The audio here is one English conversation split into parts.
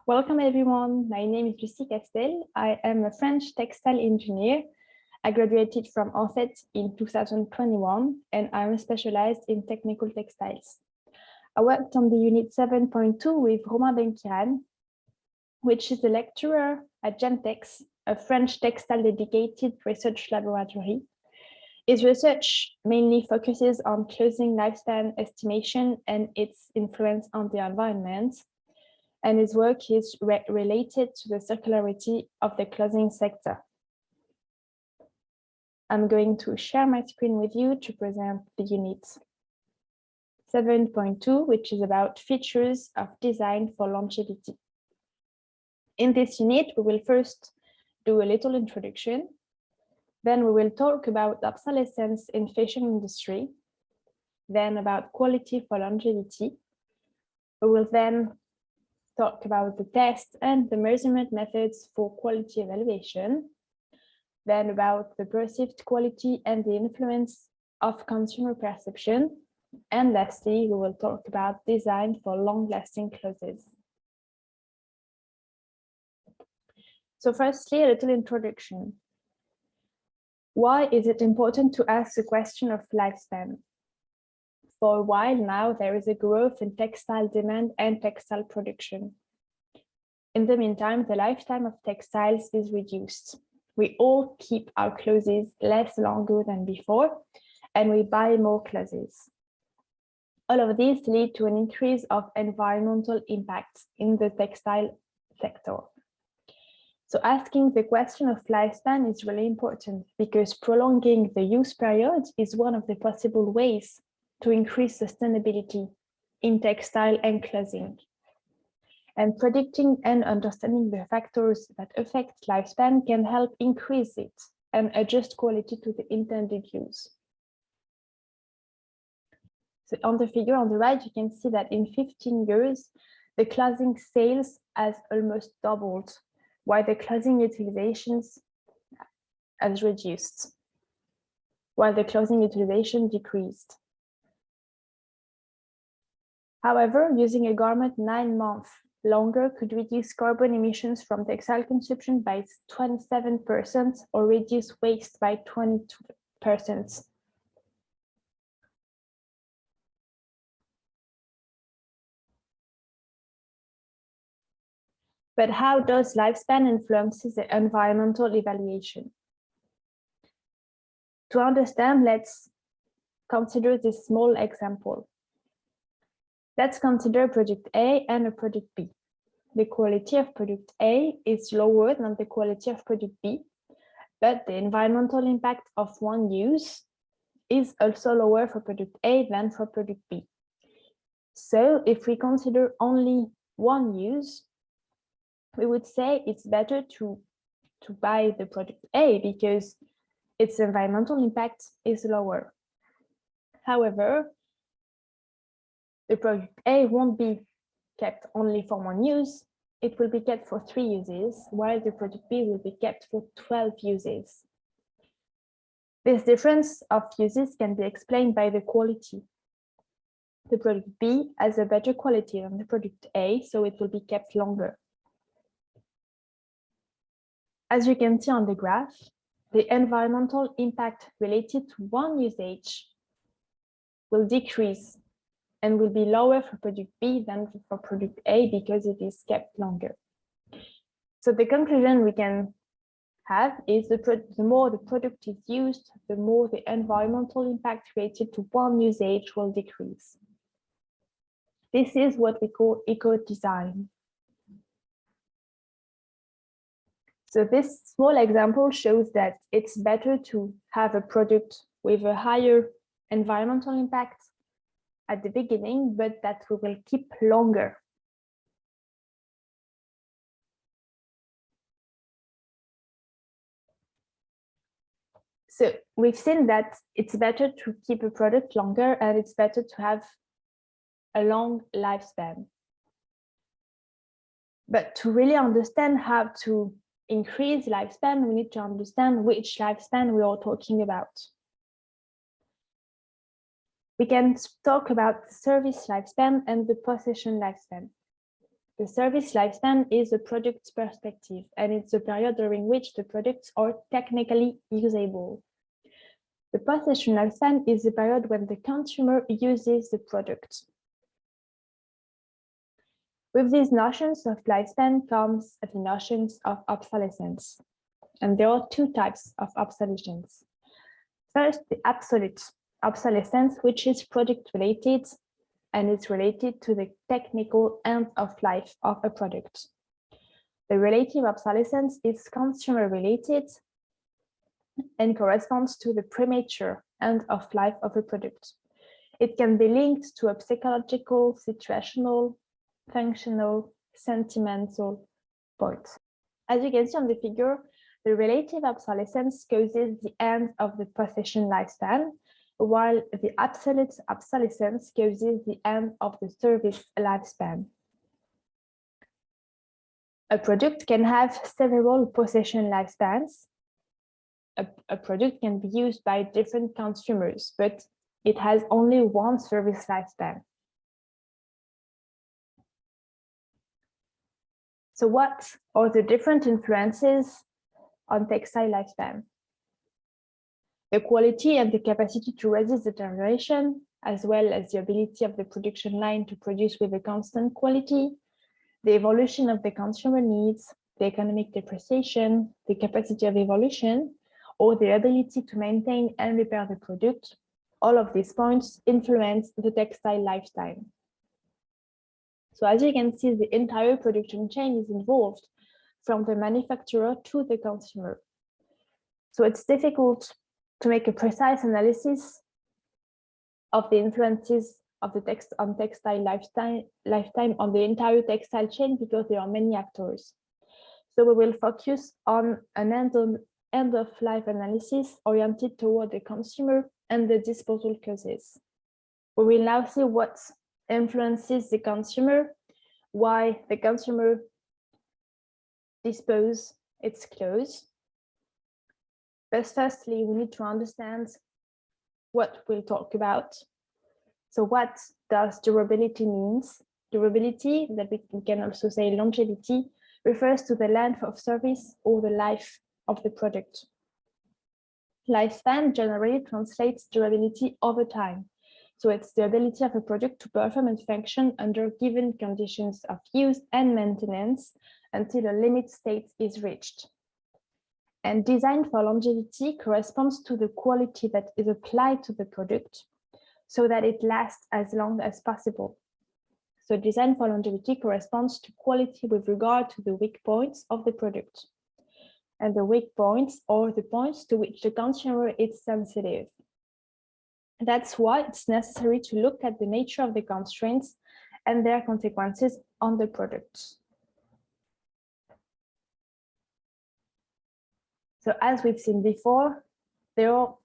Welcome everyone. My name is Lucie Castel. I am a French textile engineer. I graduated from ANCET in 2021 and I'm specialized in technical textiles. I worked on the unit 7.2 with Romain Benkiran, which is a lecturer at Gentex, a French textile dedicated research laboratory. His research mainly focuses on clothing lifespan estimation and its influence on the environment. And his work is related to the circularity of the clothing sector. I'm going to share my screen with you to present the unit 7.2, which is about features of design for longevity. In this unit, we will first do a little introduction. Then we will talk about obsolescence in fashion industry. Then about quality for longevity. We will then talk about the test and the measurement methods for quality evaluation, then about the perceived quality and the influence of consumer perception, and lastly, we will talk about design for long-lasting clothes. So firstly, a little introduction. Why is it important to ask the question of lifespan? For a while now, there is a growth in textile demand and textile production. In the meantime, the lifetime of textiles is reduced. We all keep our clothes less longer than before, and we buy more clothes. All of these lead to an increase of environmental impacts in the textile sector. So asking the question of lifespan is really important because prolonging the use period is one of the possible ways to increase sustainability in textile and clothing. And predicting and understanding the factors that affect lifespan can help increase it and adjust quality to the intended use. So on the figure on the right, you can see that in 15 years, the clothing sales has almost doubled, while the clothing utilizations has reduced, while the clothing utilization decreased. However, using a garment 9 months longer could reduce carbon emissions from textile consumption by 27% or reduce waste by 22%. But how does lifespan influence the environmental evaluation? To understand, let's consider this small example. Let's consider a product A and a product B. The quality of product A is lower than the quality of product B, but the environmental impact of one use is also lower for product A than for product B. So if we consider only one use, we would say it's better to buy the product A because its environmental impact is lower. However, the product A won't be kept only for one use, it will be kept for 3 uses, while the product B will be kept for 12 uses. This difference of uses can be explained by the quality. The product B has a better quality than the product A, so it will be kept longer. As you can see on the graph, the environmental impact related to one usage will decrease and will be lower for product B than for product A because it is kept longer. So the conclusion we can have is the more the product is used, the more the environmental impact related to one usage will decrease. This is what we call eco-design. So this small example shows that it's better to have a product with a higher environmental impact at the beginning, but that we will keep longer. So we've seen that it's better to keep a product longer and it's better to have a long lifespan. But to really understand how to increase lifespan, we need to understand which lifespan we are talking about. We can talk about the service lifespan and the possession lifespan. The service lifespan is the product's perspective, and it's the period during which the products are technically usable. The possession lifespan is the period when the consumer uses the product. With these notions of lifespan comes the notions of obsolescence. And there are two types of obsolescence. First, the absolute obsolescence, which is product related, and it's related to the technical end of life of a product. The relative obsolescence is consumer related and corresponds to the premature end of life of a product. It can be linked to a psychological, situational, functional, sentimental point. As you can see on the figure, the relative obsolescence causes the end of the possession lifespan, while the absolute obsolescence causes the end of the service lifespan. A product can have several possession lifespans. A product can be used by different consumers, but it has only one service lifespan. So what are the different influences on textile lifespan? The quality and the capacity to resist deterioration, as well as the ability of the production line to produce with a constant quality, the evolution of the consumer needs, the economic depreciation, the capacity of evolution, or the ability to maintain and repair the product. All of these points influence the textile lifetime. So as you can see, the entire production chain is involved from the manufacturer to the consumer. So it's difficult to make a precise analysis of the influences of the textile lifetime on the entire textile chain because there are many actors. So we will focus on an end of life analysis oriented toward the consumer and the disposal causes. We will now see what influences the consumer, why the consumer dispose its clothes. But firstly, we need to understand what we'll talk about. So what does durability means? Durability, that we can also say longevity, refers to the length of service or the life of the product. Lifespan generally translates durability over time. So it's the ability of a product to perform and function under given conditions of use and maintenance until a limit state is reached. And design for longevity corresponds to the quality that is applied to the product so that it lasts as long as possible. So design for longevity corresponds to quality with regard to the weak points of the product. And the weak points are the points to which the consumer is sensitive. That's why it's necessary to look at the nature of the constraints and their consequences on the products. So as we've seen before, there are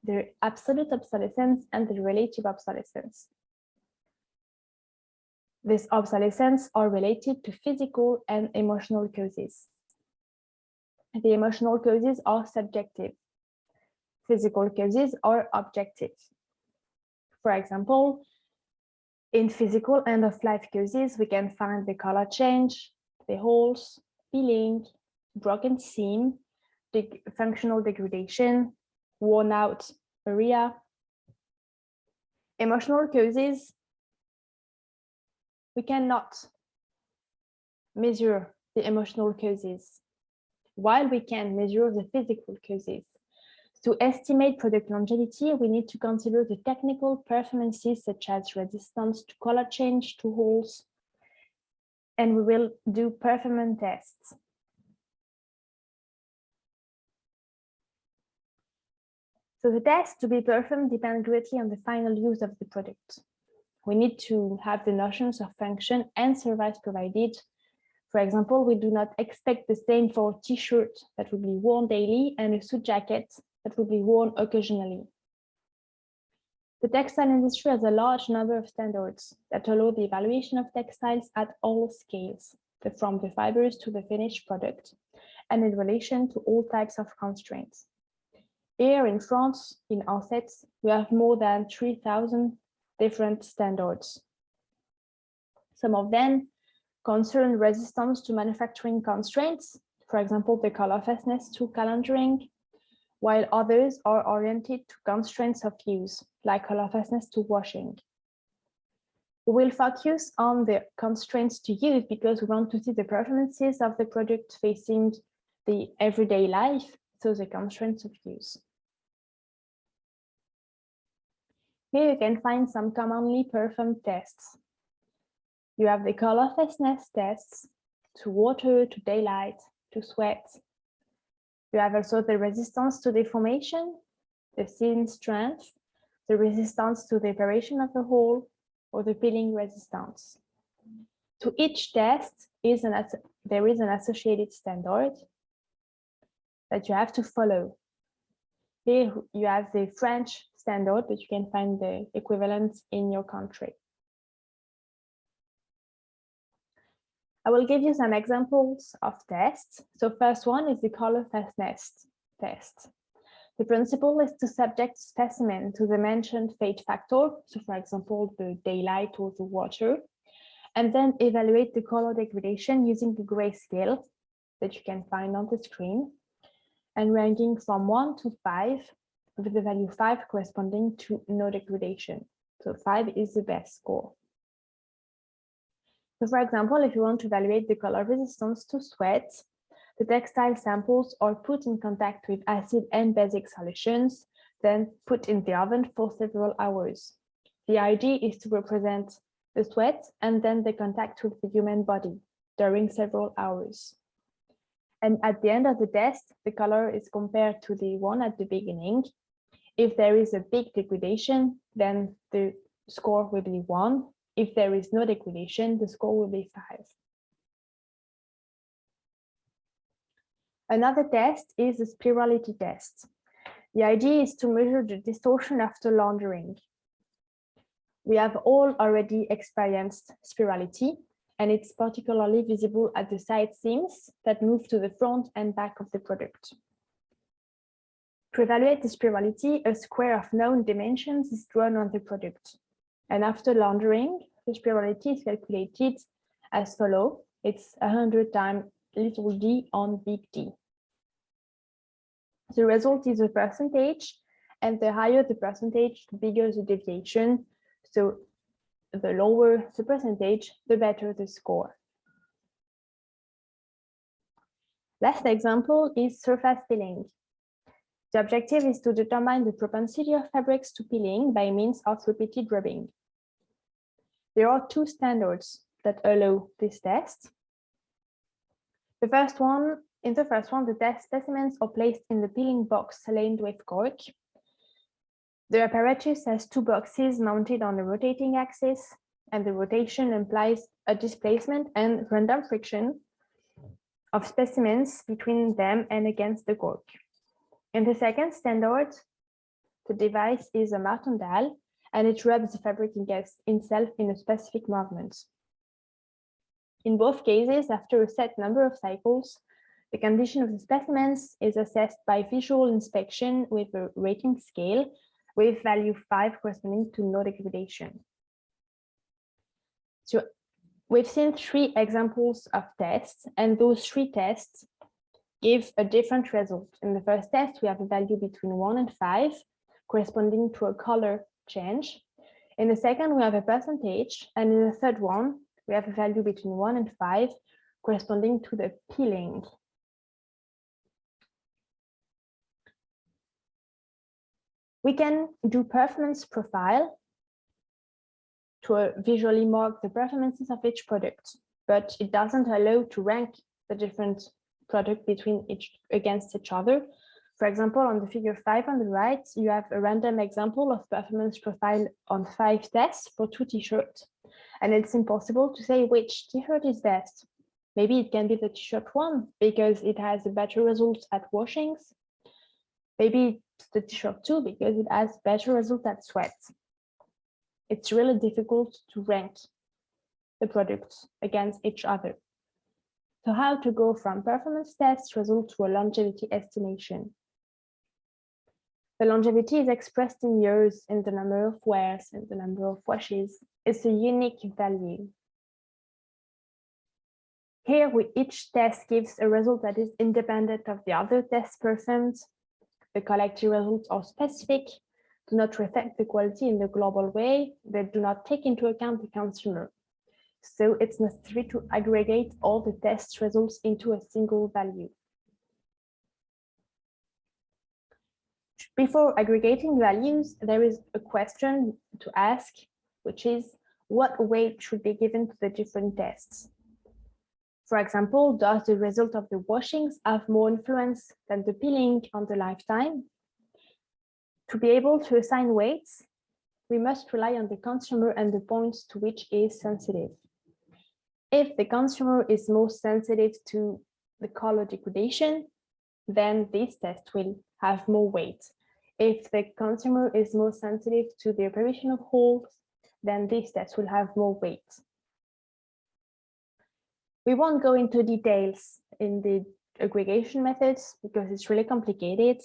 the absolute obsolescence and the relative obsolescence. These obsolescence are related to physical and emotional causes. The emotional causes are subjective. Physical causes are objective. For example, in physical end-of-life causes, we can find the color change, the holes, peeling, broken seam, the functional degradation, worn out area. Emotional causes, we cannot measure the emotional causes, while we can measure the physical causes. To estimate product longevity, we need to consider the technical performances such as resistance to color change, to holes, and we will do performance tests. So the tests to be performed depend greatly on the final use of the product. We need to have the notions of function and service provided. For example, we do not expect the same for a t-shirt that will be worn daily and a suit jacket that will be worn occasionally. The textile industry has a large number of standards that allow the evaluation of textiles at all scales, from the fibers to the finished product, and in relation to all types of constraints. Here in France, in Ansets, we have more than 3,000 different standards. Some of them concern resistance to manufacturing constraints, for example, the color fastness to calendaring, while others are oriented to constraints of use, like color fastness to washing. We will focus on the constraints to use because we want to see the performances of the product facing the everyday life, so the constraints of use. Here you can find some commonly performed tests. You have the color fastness tests to water, to daylight, to sweat. You have also the resistance to deformation, the seam strength, the resistance to the aberration of the hole, or the peeling resistance. To each test there is an associated standard that you have to follow. Here you have the French standard, but you can find the equivalent in your country. I will give you some examples of tests. So first one is the color fastness test. The principle is to subject specimen to the mentioned fade factor, so for example, the daylight or the water, and then evaluate the color degradation using the grayscale that you can find on the screen, and ranking from 1 to 5, with the value 5 corresponding to no degradation. So 5 is the best score. So for example, if you want to evaluate the color resistance to sweat, the textile samples are put in contact with acid and basic solutions, then put in the oven for several hours. The idea is to represent the sweat and then the contact with the human body during several hours. And at the end of the test, the color is compared to the one at the beginning. If there is a big degradation, then the score will be 1. If there is no degradation, the score will be 5. Another test is the spirality test. The idea is to measure the distortion after laundering. We have all already experienced spirality, and it's particularly visible at the side seams that move to the front and back of the product. To evaluate the spirality, a square of known dimensions is drawn on the product. And after laundering, the spirality is calculated as follows. It's 100 times little d on big D. The result is a percentage, and the higher the percentage, the bigger the deviation. So the lower the percentage, the better the score. Last example is surface peeling. The objective is to determine the propensity of fabrics to peeling by means of repeated rubbing. There are 2 standards that allow this test. In the first one, the test specimens are placed in the peeling box lined with cork. The apparatus has 2 boxes mounted on the rotating axis, and the rotation implies a displacement and random friction of specimens between them and against the cork. In the second standard, the device is a martindale, and it rubs the fabric against itself in a specific movement. In both cases, after a set number of cycles, the condition of the specimens is assessed by visual inspection with a rating scale with value 5 corresponding to no degradation. So we've seen 3 examples of tests, and those 3 tests give a different result. In the first test, we have a value between 1 and 5 corresponding to a color change. In the second, we have a percentage, and in the third one, we have a value between 1 and 5 corresponding to the peeling. We can do performance profile to visually mark the performances of each product, but it doesn't allow to rank the different products against each other. For example, on the figure 5 on the right, you have a random example of performance profile on 5 tests for 2 t-shirts, and it's impossible to say which t-shirt is best. Maybe it can be the t-shirt 1 because it has a better results at washings. Maybe it's the t-shirt 2 because it has better results at sweat. It's really difficult to rank the products against each other. So how to go from performance test result to a longevity estimation? The longevity is expressed in years in the number of wears and the number of washes. It's a unique value. Here, each test gives a result that is independent of the other tests performed. The collected results are specific, do not reflect the quality in the global way, they do not take into account the consumer. So it's necessary to aggregate all the test results into a single value. Before aggregating values, there is a question to ask, which is what weight should be given to the different tests? For example, does the result of the washings have more influence than the peeling on the lifetime? To be able to assign weights, we must rely on the consumer and the points to which he is sensitive. If the consumer is most sensitive to the color degradation, then this test will have more weight. If the consumer is most sensitive to the apparition of holes, then this test will have more weight. We won't go into details in the aggregation methods because it's really complicated,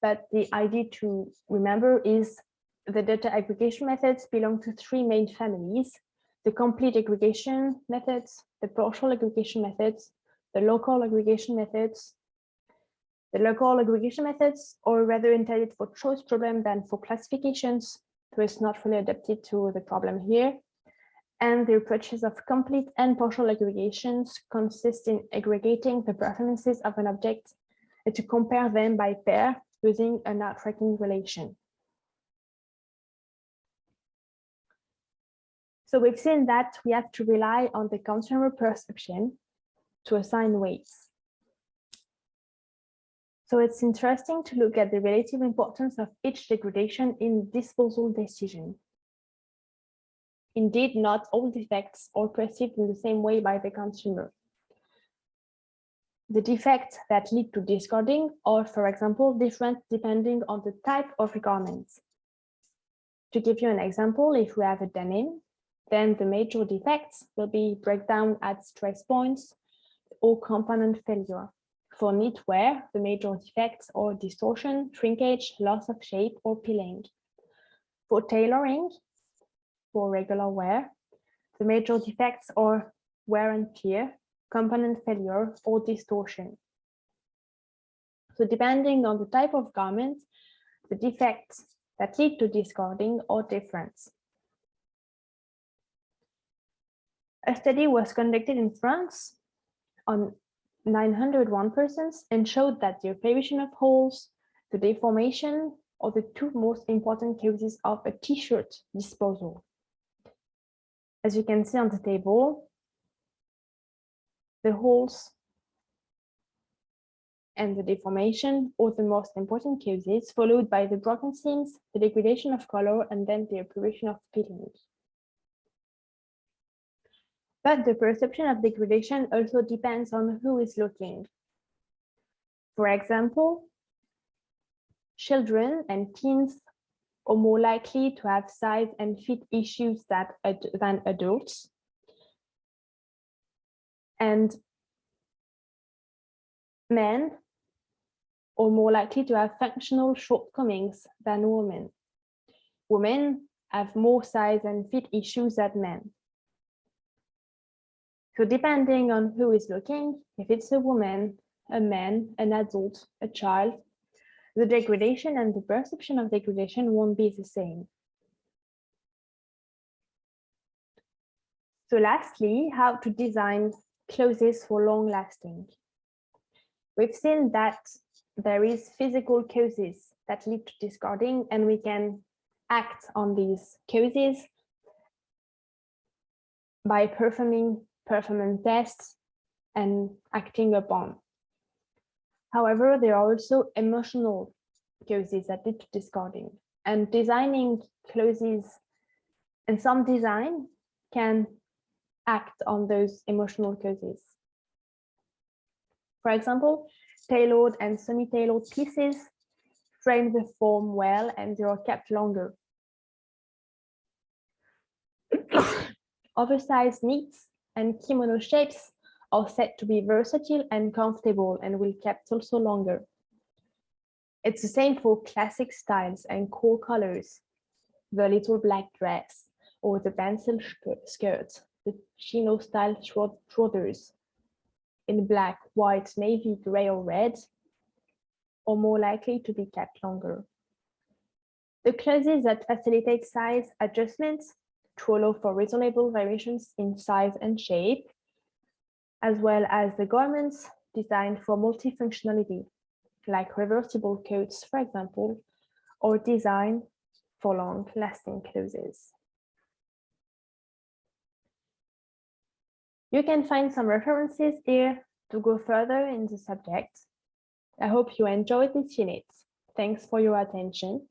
but the idea to remember is the data aggregation methods belong to three main families: the complete aggregation methods, the partial aggregation methods, the local aggregation methods. The local aggregation methods are rather intended for choice problem than for classifications, so it's not really adapted to the problem here. And the approaches of complete and partial aggregations consist in aggregating the performances of an object and to compare them by pair using an outranking relation. So we've seen that we have to rely on the consumer perception to assign weights. So it's interesting to look at the relative importance of each degradation in disposal decision. Indeed, not all defects are perceived in the same way by the consumer. The defects that lead to discarding are, for example, different depending on the type of garments. To give you an example, if we have a denim, then the major defects will be breakdown at stress points or component failure. For knitwear, the major defects are distortion, shrinkage, loss of shape, or peeling. For tailoring, for regular wear, the major defects are wear and tear, component failure, or distortion. So depending on the type of garment, the defects that lead to discarding are different. A study was conducted in France on 901 persons and showed that the apparition of holes, the deformation, are the two most important causes of a t-shirt disposal. As you can see on the table, the holes and the deformation are the most important causes, followed by the broken seams, the degradation of color, and then the apparition of peeling. But the perception of degradation also depends on who is looking. For example, children and teens are more likely to have size and fit issues than adults. And men are more likely to have functional shortcomings than women. Women have more size and fit issues than men. So depending on who is looking, if it's a woman, a man, an adult, a child, the degradation and the perception of degradation won't be the same. So lastly, how to design clothes for long lasting. We've seen that there is physical causes that lead to discarding, and we can act on these causes by performing performance tests and acting upon. However, there are also emotional causes that lead to discarding, and designing clothes and some design can act on those emotional causes. For example, tailored and semi-tailored pieces frame the form well and they are kept longer. Oversized knits and kimono shapes are said to be versatile and comfortable and will kept also longer. It's the same for classic styles and core colors, the little black dress or the pencil skirt, the chino style trousers. in black, white, navy, gray, or red are more likely to be kept longer. The clauses that facilitate size adjustments to allow for reasonable variations in size and shape, as well as the garments designed for multifunctionality, like reversible coats, for example, or designed for long-lasting clothes. You can find some references here to go further in the subject. I hope you enjoyed this unit. Thanks for your attention.